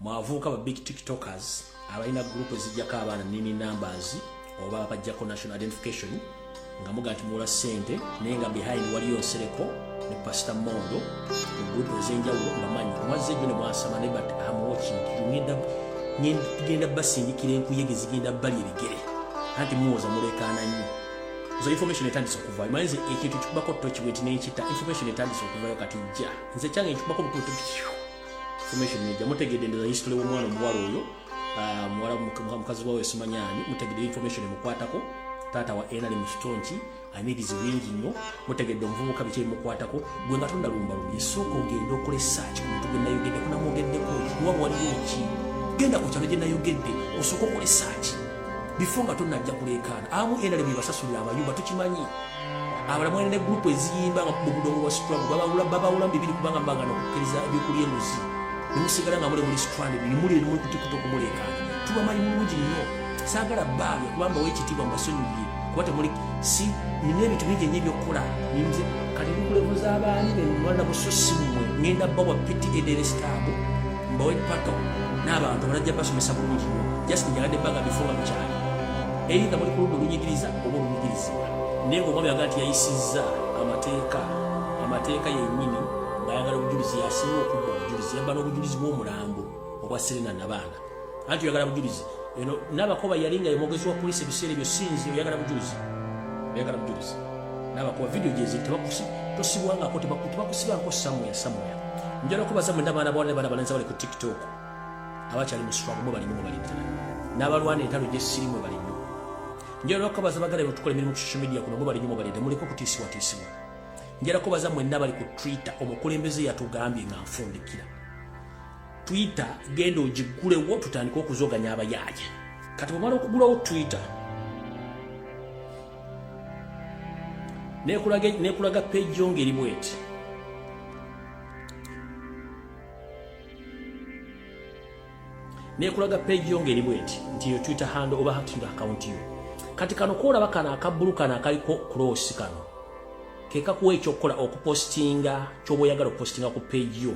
Mwavuka ba big tiktokers abalina group ezijjako abaana nini numbers oba bajjako national identification nga muga nti mula sente nenga behind waliyo nsereko ne Pastor Mondo mu group ezenjawulo bamanyi mwaze jone mwasama ne but am watching ngenda basindikira enkuyege zigenda bali ebigere anti muwoza mulekana nnyo zo information etandisa okuva imanze ekintu kikubako tochi weti n'ekita information etandisa okuvayo kati jja nze kyange kikubako bututu information neja mutegedde ndoza history w'omwana omuwala oyo muwala mukazi wawe simanyani mutegedde information emukwatako taata wa enali mustonchi anirizi wingi nnyo mutegedde omuvubuka biki emukwatako gwe nga tonda lumba lumye sooka ogenda okole search ku muntu gwe nayogedde kunamugeddeko kuba waliwo ki genda ku kyalo gye nayogedde osooka okole search before nga tonnajja kuleekaana amu enali bwe basasulira abayumba tukimanyi abalamu ene group eziyimba nga kubudongo wa struggle babawula bibiri kubanga mbanga nokukkiriza ebyokulya enguzi nimusigala nga muli strand bimuli eri muli kutikuto kumuleekaana tubamanyi mulungi nnyo saagala baawe kubanga wekitiibwa mbasonyiye kuba temuli si nina ebintu bingi ennyo ebyokukola ninze kati nkulevuza abaani bemwana busosi mmwe ngenda bawa piti ederestabo mbawe pato n'abantu balajja basomesa bulungi nnyo just njagadde bbanga bifunga mukyali eyinza muli kuludda olunyigiriza oba olunyigirizibwa naye ng'omwami yagaa nti yayisizza amateeka yennyini ng'ayagala obujulizi yasinga okudda obujulizi yabba n'obujulizi bw'omulambo obwa Serena Nabaana anti oyagala bujulizi eno Nabakoba yali nga yemwogezi wa poliisi ebiseera ebyo sinzi oyagala bujulizi Nabakoba vidiyo gyezi tosibwangako tebakusibangako samuya njala okubaza mwenda abaana bawala ne baana balenzi abali ku tiktok abakyali mu struggle mwe balimu bali ddala n'abalwana entalo gy'essirimu balimu njala okubaza bagala betukola emirimu ku social media kuno mwe bali nnyo balidde muleko kutiisibwatiisibwa njala okubaza mwenna bali ku Twitter omukulembeze yatugambye nga nfundikira Twitter genda ogigulewo tutandika okuzoganya abayaaja kati bwemala okugulawo Twitter nekulaga page yonge eri bweti nti yo Twitter handle oba Twitter account yo kati kano koolaba kana akabbulu kana akaliko cross kano kekakuwa ekyokukola okupostinga kyoba oyagala okupostinga ku page yo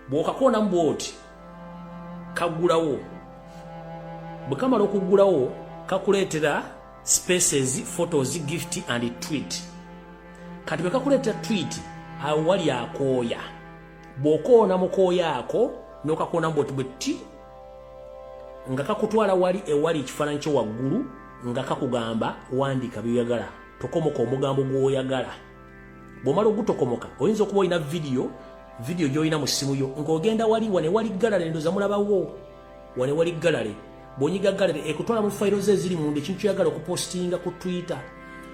bw'okakoona mu bwoti kagulawo bwe kamala okugulawo kakuleetera spaces photos gift and tweet kati bwe kakuleetera tweet awo wali akooya bw'okoona mu kooya ako n'okakoona mu bwoti bwetti nga kakutwala wali ewali ekifaananyi kyo waggulu nga kakugamba wandiika byoyagala tokomoka omugambo gw'oyagala bw'omala ogutokomoka oyinza okuba olina video gy'olina mu ssimu yo ng'ogenda wali wane wali galale ndoza mulabawo wane wali galale bw'onyiga galale ekutwala mu fayiro ze eziri munda ekintu kyoyagala okupostinga ku Twitter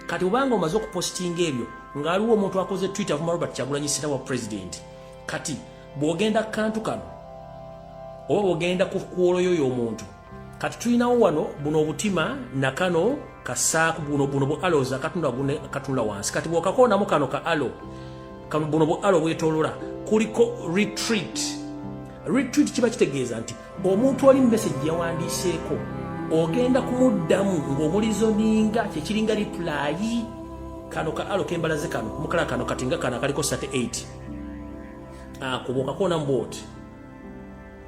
kati obanga omaze okupostinga ebyo ng'aliwo omuntu akoze Twitter avuma Robert Kyagulanyi Ssentamu wa president kati bw'ogenda kantu kano oba bw'ogenda ku kwoloyo y'omuntu kati tulinawo wano buno obutima nakano kasaaku buno bu aloes akatunda wansi kati bw'okakoonamu kano ka alo kano buno bu alo bwetolola kuliko retreat kiba kitegeeza nti omuntu oli message yawandiiseeko ogenda kumuddamu ng'omulizo ninga kyekiringa reply kano ka alo kembalaze kano mukala kano kati nga kano akaliko 38 ako bw'okakoonamu bwoti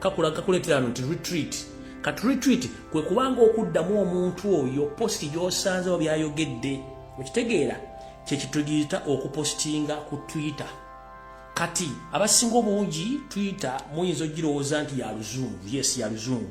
kakuleetera nti retreat kati retweet kwe kubanga okuddamu omuntu oyo posti gy'osanze oba byayogedde okitegeera kyekitugiyita okupostinga ku Twitter kati abasinga obungi Twitter muyinza ogirowooza nti ya luzungu yes ya luzungu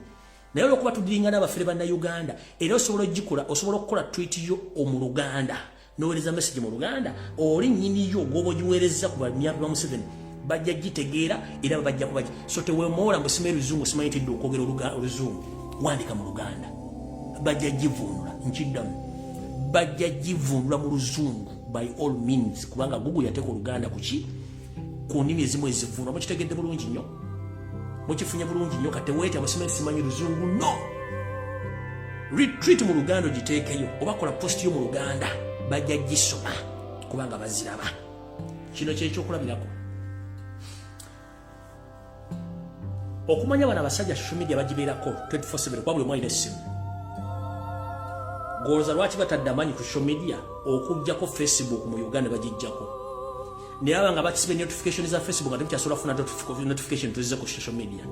naye olwokuba tudiringa n'abafere bannayuganda era osobola okukola tweet yo mu Luganda n'oweereza message mu Luganda oli nnyini yo gwoba ogiweereza ku bamyaka ba Museveni bajja gitegeera era bajja kubaji so teweemoola mbu simanyi luzungu simanyi tidde okwogera oluzungu wandika mu Luganda bajja givunula nkiddamu bajja givunula mu luzungu by all means kubanga Google yateeka Oluganda ku nnimi ezimu ezivunula mukitegedde bulungi nnyo mukifunye bulungi nnyo kati weeta simanyi luzungu no retreat mu Luganda ogiteekeyo oba kola post yo mu Luganda bajja gisoma kubanga baziraba kino kyekyokulabirako okumanya bana abasajja social media bagibeerako 24/7 kwa buli mwalina essimu goloza lwaki batadde amanyi ku social media okujjako Facebook mu Uganda bagijjako ne abanga bakisibe notifications za Facebook ate kyasobola kufuna notification tuzize ku social media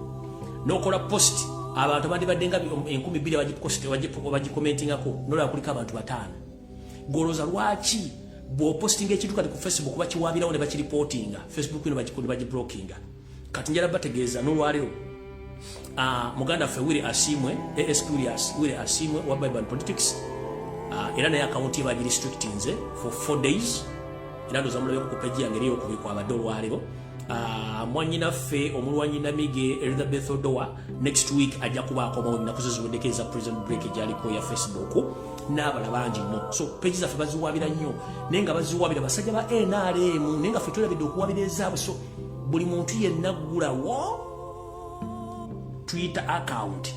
nokola post abantu bandi badenga 1200 bagikomentingako nola kulika abantu 5 goloza lwaki bo posting ekintu kati ku Facebook bakiwabirawo ne bakiriportinga Facebook ino bagiblockinga kati njala bategeeza nolwaliro muganda ffe wili asimwe experience wili asimwe wa Bible and Politics era naye account ye bagi restrictinze for 4 days era ndoza mulabye ku page yange liyo kubikwa abadolwaliro mwanyina ffe omulwanyi namige Elizabeth Odoa next week ajja kubaako mu nakuziziwedekeza prison break ejaliko ya Facebook n'abala bangi nnyo so page zaffe baziwabira nnyo nenga baziwabira basajja ba NRM nenga ffe tulabidde okuwabira ezaabwe so buli muntu yenna ggulawo Twitter account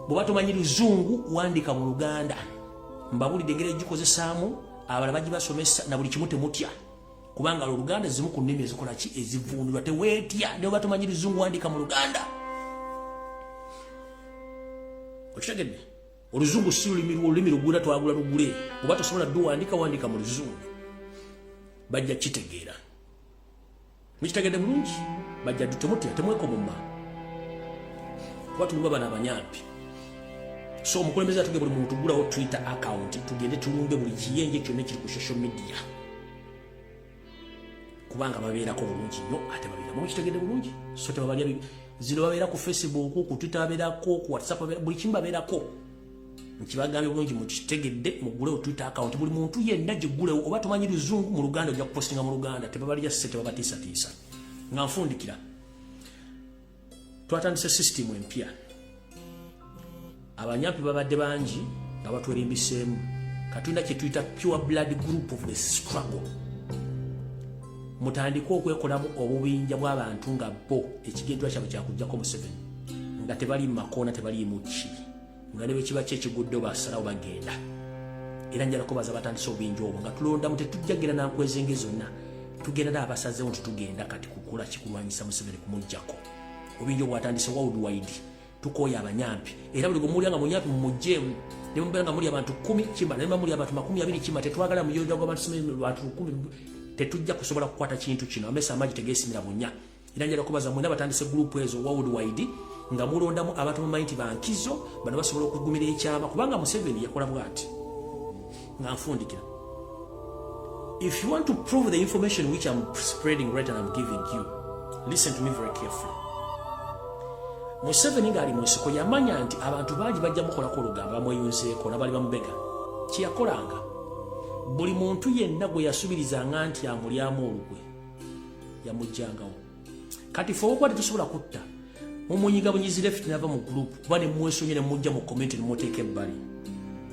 bwe batomanyi Luzungu wandika mu Luganda mbabulidde engeri egikozesaamu abala bagibasomesa na buli kimu temutya kubanga Luganda zimu ku nnimi ezikola ki ezivundulwa teweetya ne batomanyi Luzungu wandika mu Luganda okitegedde Oluzungu si olulimi lugula twagula lugule bwe tosobola ddu wandika mu Luzungu bajja kitegeera mukitegedde bulungi bajja ddu temutya temwekomoma watu baba na banyampi so mukulembeza tuge buli muntu gulawo Twitter account tugende tulumbe buli kiyenje kyonna kiri ku social media kubanga babeerako bulungi nnyo ate babeera mu kitegedde bulungi so tebabalya zino babeera ku Facebook ku Twitter babeerako ku WhatsApp buli kimu babeerako nkibagambye bulungi mu kitegedde mugulewo Twitter account buli muntu yenna gigulewo oba tumanyi Luzungu mu Luganda ojja kupostinga mu Luganda tebabalya sete babatiisa nga nfundikira twatandise system empya abanyampi babadde bangi nga batwerimbiseemu katunda kye tuyita pure blood group of the struggle mutandika okwekolamu obubinja bw'abantu nga bo ekigendwa kyabwe kyakujjako Museveni nga tebali makoona tebali muki nga ne bwe kiba kyekigudde basalawo bagenda era njala kubaza batandise obubinja obwo nga tulondamu tetujjagira nankwezenge zonna tugenda n'abasazeewo nti tugenda kati kukola kikulwanyisa Museveni kumujjako obinjo bwatandise worldwide tukoya abanyampi era buli gomuli nga munyampi mujjemu ne mubanga muli abantu 10 kimba ne muli abantu 20 kimba tetwagala muyoja gw'abantu 10 tetujja kusobola kukwata kintu kino amesa amaji tegesimira bunya era njala kubaza mwena batandise group ezo worldwide nga mulondamu abantu mu mind bankizo bana basobola okugumira ekyama kubanga Museveni yakola bwati nga nfundikira if you want to prove the information which I'm spreading right and I'm giving you listen to me very carefully Museveni ngali musiko yamanya nti abantu baji bajja mukola ko lugamba mweyunseeko nabali bamubega kiyakolanga buli muntu yenna gwe yasubirizanga nti amulyamu olugwe yamujjangawo kati fo okwati tusobola kutta mumunyiga bunyizi left nava mu group bane mwesonye ne mujja mu comment ne muteke bali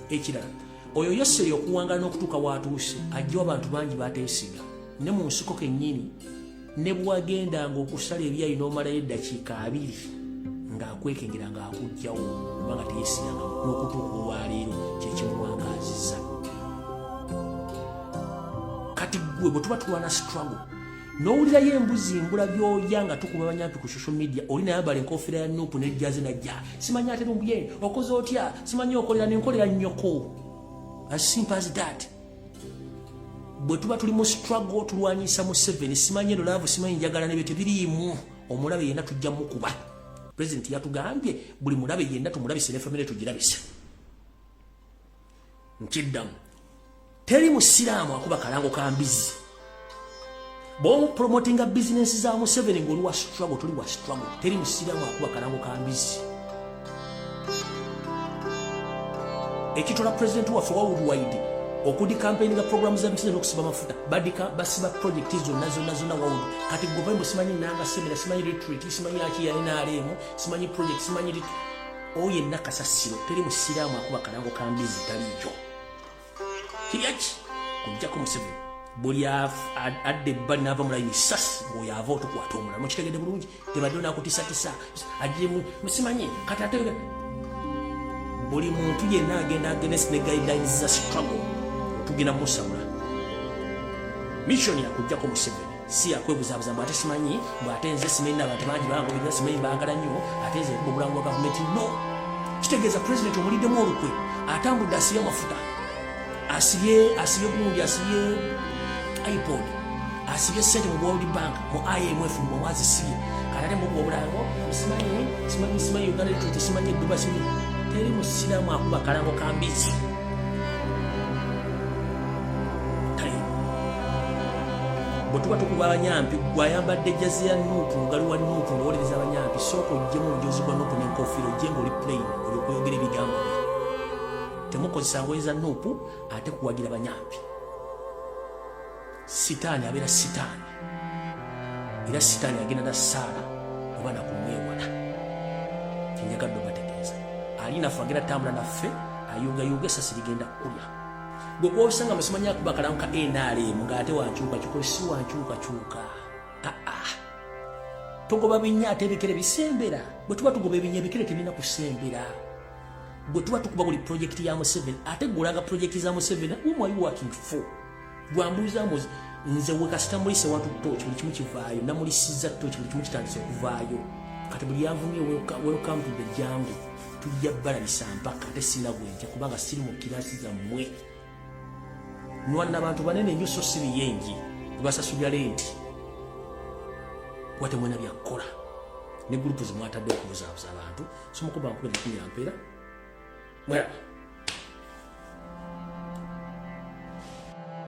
ekirala oyo yesse yokuwanga n'okutuka watuuse ajja abantu bangi bateesiga ne mu nsiko kennyini ne bwagenda ng'okusala ebyayi n'omalayo eddakiika 2 ng'akwekengera ng'akujjawo kubanga teyeesiranga n'okutuuka olwaleero kyekimuwangaazizza kati gwe bwe tuba tulwana struggle n'owulirayo embuzi mbula byoya nga tukuba banyampi ku social media oli naye abala enkofiira ya nuupu n'ejjaze najja simanyi ate lumbuye okoze otya simanyi okolera n'enkolera nnyoko as simple as that bwe tuba tuli mu struggle tulwanyisa Museveni simanyi eno laavu simanyi njagala nebyo tebiriimu omulabe yenna tujja mukuba president yatugambye buli mulabe yenna tumulabise ne family tugirabise nkiddamu teri musiraamu akuba kalango ka mbizi bo promotinga business za Museveni ng'oli wa struggle tuli wa struggle teri musiraamu akuba kalango ka mbizi ekitola president waffe worldwide okudi campaign ga programs za Museveni okusiba mafuta badika basiba project zonna world kati government simanyi nanga seminar simanyi retreat simanyi aki ya NRM simanyi project simanyi oye nakasasiro teri musiraamu akuba kalango ka mbizi talijo kiyachi kujjako Museveni buli adde bali nava mulayini sas ng'oyava otukwata omulala mukitegedde bulungi tebadde nakutiisatiisa agiye musimanyi kati ate buli muntu yenna agenda against the guidelines za struggle tugenda musawula mission yakujjako Museveni si yakwebuzabuza ate simanyi bw'ate nze simanyi n'abantu bangi bangobera simanyi baagala nnyo ate nze obulango bwa gavumenti no kitegeeza president omuliddemu olukwe atambudde asibye amafuta asibye gundi asibye iPod asibye sente mu World Bank mu IMF mu wazisiye kalate mu obulango simanyi Uganda litute simanyi Dubai simanyi teri musiramu akuba kalango kambizi bwetuba tukuba abanyampi gwayambadde jazi ya Nuupu mugali wa Nuupu ng'owolereza abanyampi sooka oggyemu omujozi gwa Nuupu n'enkofiira ogye ng'oli plain olyokweyogera ebigambo bye temukozesa ngoye za Nuupu ate kuwagira abanyampi sitaani abeera sitaani era sitaani agenda na Saala oba nakumwewala kyenyagadde obategeeza ali naffe agenda tambula naffe ayugayuga esasi ligenda kulya gwe gw'osanga musimanyi akuba kalango ka NRM ng'ate wankyukakyuka si wankyukakyuka togoba binya ate ebikere bisembera bwe tuba tugoba ebinya ebikere tebirina kusembera bwe tuba tukuba buli projekiti ya Museveni ate gw'olanga projekiti za Museveni whom are you working for gwambuuzaamu nze we kasita mulise wantu toki buli kimu kivaayo namulisiza toki buli kimu kitandise okuvaayo kati buli yanvumye welcome to the jungle tujja balabisa mpaka ate sina gwenja kubanga siri mu kirasi zammwe nwanna abantu banene nnyo so si biyengi basasulira lenti wate mwena byakola ne gurupu zimwatadde okubuzaabuza abantu somukuba nkubira 10 ampeera mwera